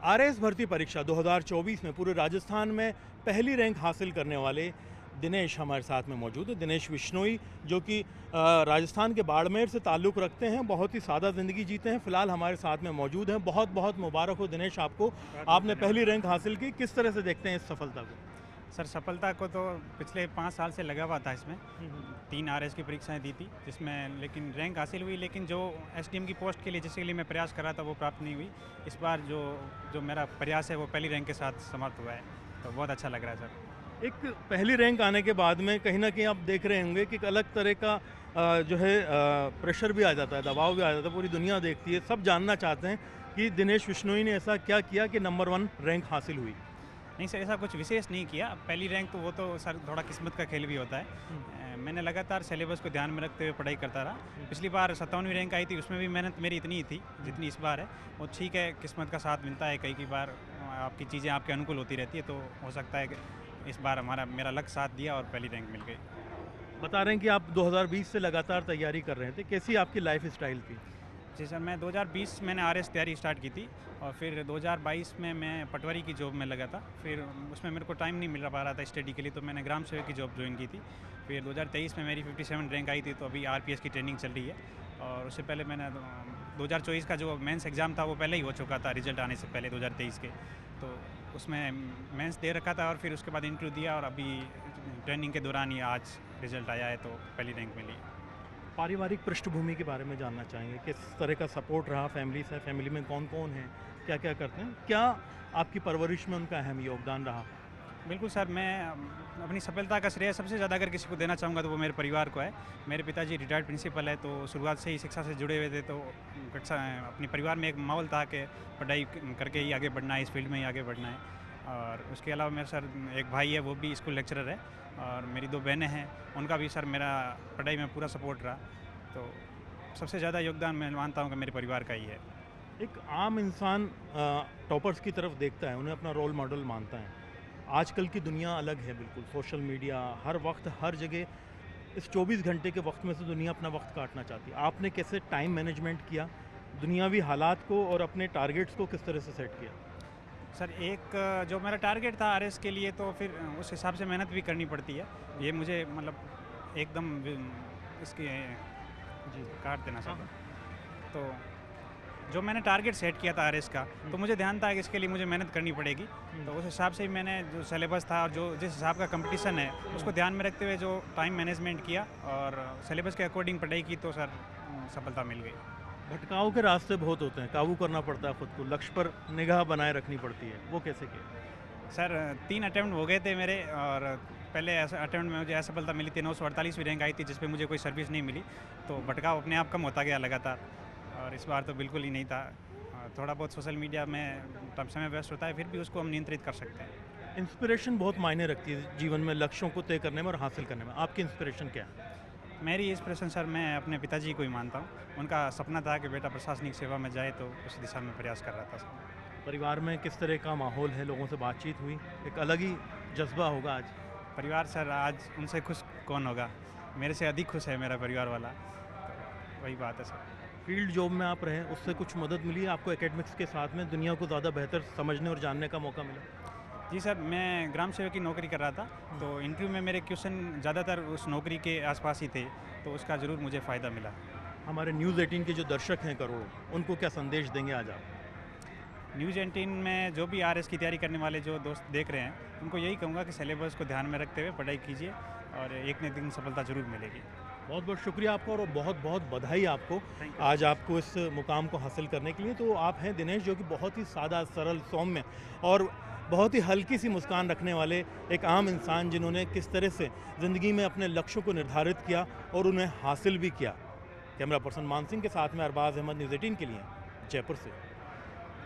RAS भर्ती परीक्षा 2024 में पूरे राजस्थान में पहली रैंक हासिल करने वाले दिनेश हमारे साथ में मौजूद है। दिनेश बिश्नोई जो कि राजस्थान के बाड़मेर से ताल्लुक़ रखते हैं, बहुत ही सादा ज़िंदगी जीते हैं, फ़िलहाल हमारे साथ में मौजूद हैं। बहुत बहुत मुबारक हो दिनेश आपको, आपने पहली रैंक हासिल की। किस तरह से देखते हैं इस सफलता को? सर सफलता को तो पिछले 5 साल से लगा हुआ था इसमें। 3 आरएस की परीक्षाएं दी थी जिसमें लेकिन रैंक हासिल हुई, लेकिन जो एसडीएम की पोस्ट के लिए जिसके लिए मैं प्रयास कर रहा था वो प्राप्त नहीं हुई। इस बार जो मेरा प्रयास है वो पहली रैंक के साथ समाप्त हुआ है, तो बहुत अच्छा लग रहा है सर। एक पहली रैंक आने के बाद में कहीं ना कहीं आप देख रहे होंगे कि एक अलग तरह का जो है प्रेशर भी आ जाता है, दबाव भी आ जाता है, पूरी दुनिया देखती है, सब जानना चाहते हैं कि दिनेश बिश्नोई ने ऐसा क्या किया कि नंबर 1 रैंक हासिल हुई। नहीं सर, ऐसा कुछ विशेष नहीं किया। पहली रैंक तो वो तो सर थोड़ा किस्मत का खेल भी होता है। मैंने लगातार सिलेबस को ध्यान में रखते हुए पढ़ाई करता रहा। पिछली बार 57वीं रैंक आई थी, उसमें भी मेहनत मेरी इतनी ही थी जितनी इस बार है। वो ठीक है, किस्मत का साथ मिलता है, कई बार आपकी चीज़ें आपके अनुकूल होती रहती है, तो हो सकता है कि इस बार मेरा लक्ष्य साथ दिया और पहली रैंक मिल गई। बता रहे हैं कि आप 2020 से लगातार तैयारी कर रहे थे, कैसी आपकी लाइफ स्टाइल थी? जी सर, मैं 2020 मैंने आरएस तैयारी स्टार्ट की थी और फिर 2022 में मैं पटवारी की जॉब में लगा था। फिर उसमें मेरे को टाइम नहीं मिल पा रहा था स्टडी के लिए, तो मैंने ग्राम सेवक की जॉब ज्वाइन की थी। फिर 2023 में मेरी 57 रैंक आई थी, तो अभी आरपीएस की ट्रेनिंग चल रही है। और उससे पहले मैंने 2024 का जो मेंस एग्ज़ाम था वो पहले ही हो चुका था, रिजल्ट आने से पहले 2023 के, तो उसमें मेंस दे रखा था और फिर उसके बाद इंटरव्यू दिया और अभी ट्रेनिंग के दौरान ही आज रिजल्ट आया है, तो पहली रैंक मिली। पारिवारिक पृष्ठभूमि के बारे में जानना चाहेंगे, किस तरह का सपोर्ट रहा फैमिली से? फैमिली में कौन कौन है, क्या क्या करते हैं, क्या आपकी परवरिश में उनका अहम योगदान रहा? बिल्कुल सर, मैं अपनी सफलता का श्रेय सबसे ज़्यादा अगर किसी को देना चाहूँगा तो वो मेरे परिवार को है। मेरे पिताजी रिटायर्ड प्रिंसिपल है, तो शुरुआत से ही शिक्षा से जुड़े हुए थे, तो कक्षा अपने परिवार में एक माहौल था कि पढ़ाई करके ही आगे बढ़ना है, इस फील्ड में ही आगे बढ़ना है। और उसके अलावा मेरे सर एक भाई है, वो भी स्कूल लेक्चरर है, और मेरी 2 बहनें हैं, उनका भी सर मेरा पढ़ाई में पूरा सपोर्ट रहा। तो सबसे ज़्यादा योगदान मैं मानता हूँ कि मेरे परिवार का ही है। एक आम इंसान टॉपर्स की तरफ देखता है, उन्हें अपना रोल मॉडल मानता है। आजकल की दुनिया अलग है बिल्कुल, सोशल मीडिया हर वक्त हर जगह, इस 24 घंटे के वक्त में से दुनिया अपना वक्त काटना चाहती है। आपने कैसे टाइम मैनेजमेंट किया, दुनियावी हालात को और अपने टारगेट्स को किस तरह से सेट किया? सर एक जो मेरा टारगेट था आरएस के लिए, तो फिर उस हिसाब से मेहनत भी करनी पड़ती है। ये मुझे मतलब एकदम इसकी जी काट देना सर। तो जो मैंने टारगेट सेट किया था आरएस का, तो मुझे ध्यान था कि इसके लिए मुझे मेहनत करनी पड़ेगी। तो उस हिसाब से ही मैंने जो सिलेबस था और जो जिस हिसाब का कंपटीशन है उसको ध्यान में रखते हुए जो टाइम मैनेजमेंट किया और सिलेबस के अकॉर्डिंग पढ़ाई की, तो सर सफलता मिल गई। भटकाव के रास्ते बहुत होते हैं, काबू करना पड़ता है खुद को, लक्ष्य पर निगाह बनाए रखनी पड़ती है, वो कैसे किया? सर 3 अटेम्प्ट हो गए थे मेरे, और पहले ऐसा अटेम्प्ट में मुझे असफलता मिली थी, 948वीं रैंक आई थी, जिस पे मुझे कोई सर्विस नहीं मिली। तो भटकाव अपने आप कम होता गया लगातार, और इस बार तो बिल्कुल ही नहीं था। थोड़ा बहुत सोशल मीडिया में समय व्यस्त होता है, फिर भी उसको हम नियंत्रित कर सकते हैं। इंस्पिरेशन बहुत मायने रखती है जीवन में, लक्ष्यों को तय करने में और हासिल करने में। आपकी इंस्पिरेशन क्या है? मेरी इंस्पिरेशन सर, मैं अपने पिताजी को ही मानता हूँ। उनका सपना था कि बेटा प्रशासनिक सेवा में जाए, तो उस दिशा में प्रयास कर रहा था सर। परिवार में किस तरह का माहौल है, लोगों से बातचीत हुई? एक अलग ही जज्बा होगा आज। परिवार सर, आज उनसे खुश कौन होगा, मेरे से अधिक खुश है मेरा परिवार वाला, तो वही बात है सर। फील्ड जॉब में आप रहे, उससे कुछ मदद मिली आपको एकेडमिक्स के साथ में, दुनिया को ज़्यादा बेहतर समझने और जानने का मौका मिला? जी सर, मैं ग्राम सेवक की नौकरी कर रहा था, तो इंटरव्यू में मेरे क्वेश्चन ज़्यादातर उस नौकरी के आसपास ही थे, तो उसका ज़रूर मुझे फ़ायदा मिला। हमारे न्यूज़ 18 के जो दर्शक हैं करोड़ों, उनको क्या संदेश देंगे आज आप? न्यूज़ 18 में जो भी आरएस की तैयारी करने वाले जो दोस्त देख रहे हैं, उनको यही कहूँगा कि सिलेबस को ध्यान में रखते हुए पढ़ाई कीजिए और एक न एक दिन सफलता ज़रूर मिलेगी। बहुत बहुत शुक्रिया आपका और बहुत बहुत बधाई आपको आज आपको इस मुकाम को हासिल करने के लिए। तो आप हैं दिनेश, जो कि बहुत ही सादा, सरल, सौम्य और बहुत ही हल्की सी मुस्कान रखने वाले एक आम इंसान, जिन्होंने किस तरह से ज़िंदगी में अपने लक्ष्यों को निर्धारित किया और उन्हें हासिल भी किया। कैमरा पर्सन मान सिंह के साथ में अरबाज अहमद, न्यूज़ 18 के लिए जयपुर से।